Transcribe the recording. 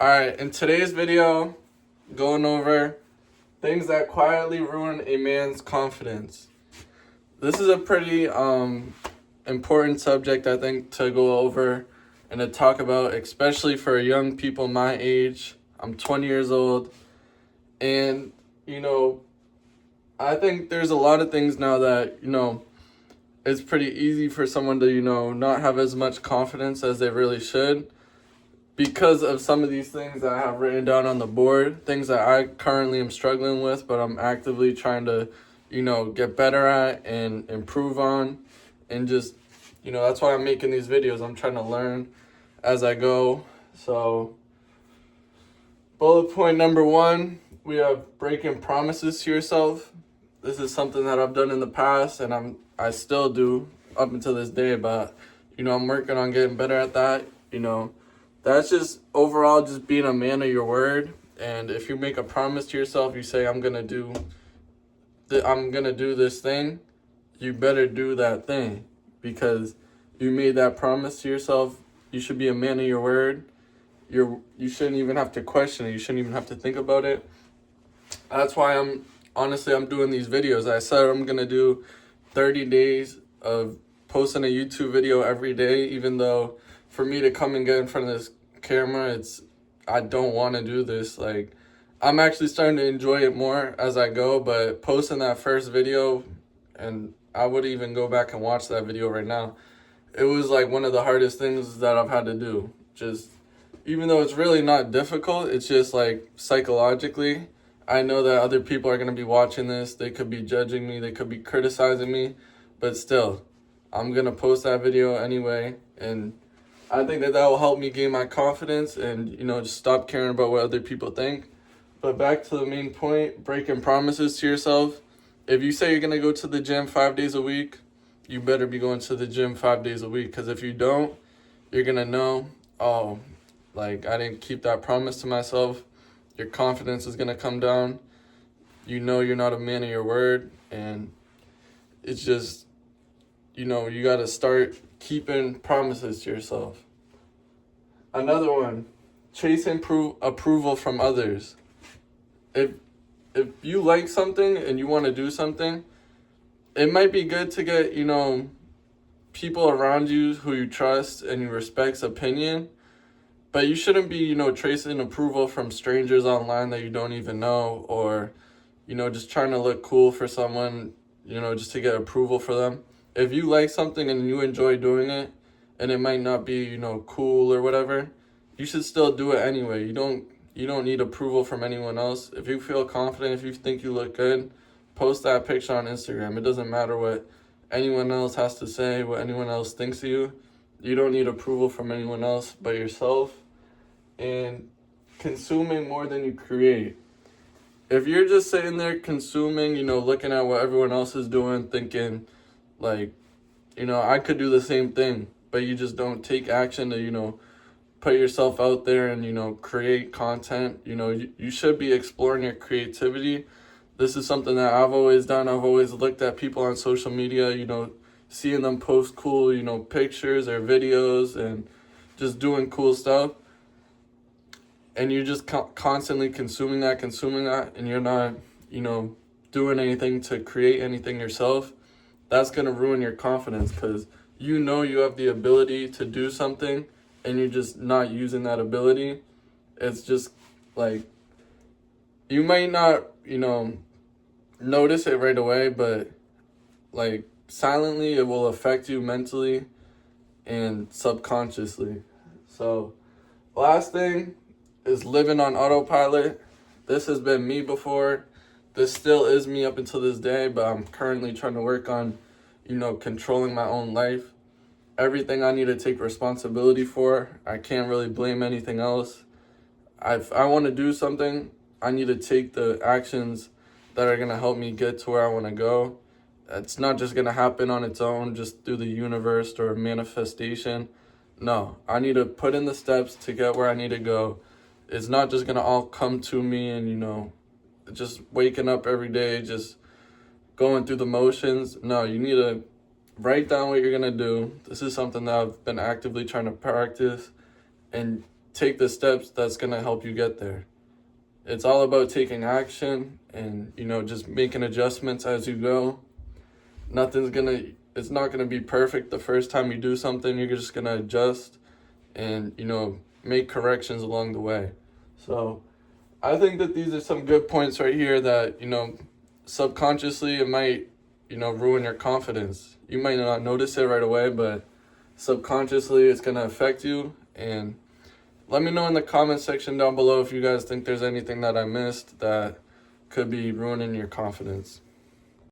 Alright, in today's video, going over things that quietly ruin a man's confidence. This is a pretty important subject, I think, to go over and to talk about, especially for young people my age. I'm 20 years old, and I think there's a lot of things now that it's pretty easy for someone to not have as much confidence as they really should, because of some of these things that I have written down on the board, things that I currently am struggling with, but I'm actively trying to, get better at and improve on. And just, that's why I'm making these videos. I'm trying to learn as I go. So, bullet point number 1, we have breaking promises to yourself. This is something that I've done in the past, and I still do up until this day, but, I'm working on getting better at that, That's just overall just being a man of your word. And if you make a promise to yourself, you say, I'm gonna do this thing, you better do that thing, because you made that promise to yourself. You should be a man of your word. You shouldn't even have to question it. You shouldn't even have to think about it. That's why I'm doing these videos. I said I'm gonna do 30 days of posting a YouTube video every day, even though for me to come and get in front of this camera, I don't want to do this. Like, I'm actually starting to enjoy it more as I go, but posting that first video, and I would even go back and watch that video right now, it was like one of the hardest things that I've had to do. Just, even though it's really not difficult, it's just like psychologically, I know that other people are going to be watching this. They could be judging me, they could be criticizing me, but still, I'm going to post that video anyway. And I think that will help me gain my confidence and, just stop caring about what other people think. But back to the main point, breaking promises to yourself. If you say you're going to go to the gym 5 days a week, you better be going to the gym 5 days a week. Because if you don't, you're going to know, oh, like, I didn't keep that promise to myself. Your confidence is going to come down. You're not a man of your word. And it's just, you got to start keeping promises to yourself. Another one, chasing approval from others. If you like something and you want to do something, it might be good to get, people around you who you trust and you respect's opinion, but you shouldn't be, tracing approval from strangers online that you don't even know, or, just trying to look cool for someone, just to get approval for them. If you like something and you enjoy doing it, and it might not be, cool or whatever, you should still do it anyway. You don't need approval from anyone else. If you feel confident, if you think you look good, post that picture on Instagram. It doesn't matter what anyone else has to say, what anyone else thinks of you. You don't need approval from anyone else but yourself. And consuming more than you create. If you're just sitting there consuming, looking at what everyone else is doing, thinking, like, I could do the same thing, but you just don't take action to, put yourself out there and, create content. You should be exploring your creativity. This is something that I've always done. I've always looked at people on social media, seeing them post cool, pictures or videos and just doing cool stuff. And you're just constantly consuming that, and you're not, doing anything to create anything yourself. That's going to ruin your confidence, because you have the ability to do something and you're just not using that ability. It's just like, you might not, notice it right away, but like silently it will affect you mentally and subconsciously. So, last thing is living on autopilot. This has been me before. This still is me up until this day, but I'm currently trying to work on, controlling my own life. Everything I need to take responsibility for. I can't really blame anything else. If I want to do something, I need to take the actions that are going to help me get to where I want to go. It's not just going to happen on its own, just through the universe or manifestation. No, I need to put in the steps to get where I need to go. It's not just going to all come to me and, just waking up every day, just going through the motions. No, you need to write down what you're going to do. This is something that I've been actively trying to practice, and take the steps that's going to help you get there. It's all about taking action and, just making adjustments as you go. It's not going to be perfect the first time you do something. You're just going to adjust and, make corrections along the way. So I think that these are some good points right here that, subconsciously it might, ruin your confidence. You might not notice it right away, but subconsciously it's going to affect you. And let me know in the comment section down below if you guys think there's anything that I missed that could be ruining your confidence.